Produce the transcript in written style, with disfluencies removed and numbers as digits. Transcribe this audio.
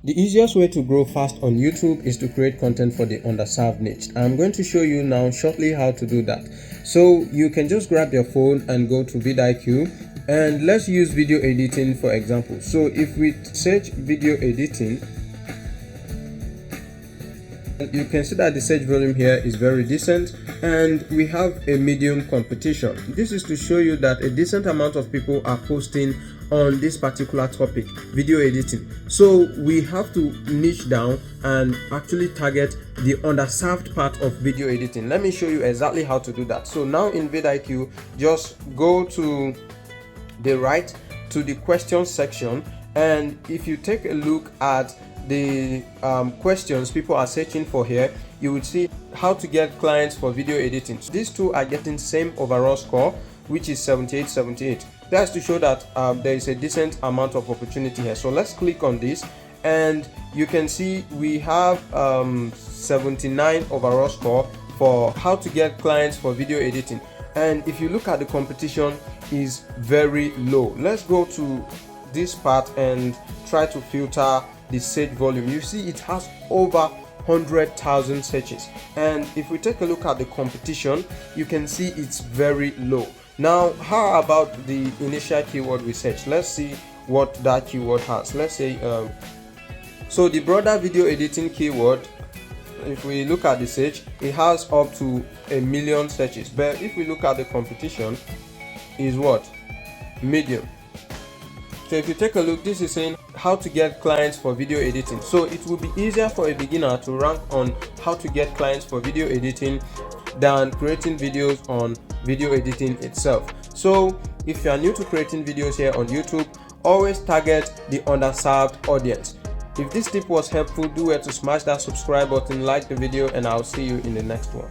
The easiest way to grow fast on YouTube is to create content for the underserved niche. I'm going to show you now shortly how to do that. So you can just grab your phone and go to VidIQ, and let's use video editing for example. So if we search video editing, you can see that the search volume here is very decent and we have a medium competition. This is to show you that a decent amount of people are posting on this particular topic, video editing. So we have to niche down and actually target the underserved part of video editing. Let me show you exactly how to do that. So now in VidIQ, just go to the right to the questions section, and if you take a look at the questions people are searching for here, you would see how to get clients for video editing. So these two are getting same overall score, which is 78. That's to show that there is a decent amount of opportunity here. So let's click on this and you can see we have 79 overall score for how to get clients for video editing. And if you look at the competition, is very low. Let's go to this part and try to filter the search volume. You see it has over 100,000 searches, and if we take a look at the competition, you can see it's very low. Now how about the initial keyword we search? Let's see what that keyword has. Let's say so the broader video editing keyword, if we look at the search, it has up to 1 million searches, but if we look at the competition, is what? Medium. So if you take a look, this is saying how to get clients for video editing. So it will be easier for a beginner to rank on how to get clients for video editing than creating videos on video editing itself. So if you are new to creating videos here on YouTube, always target the underserved audience. If this tip was helpful, do well to smash that subscribe button, like the video, and I'll see you in the next one.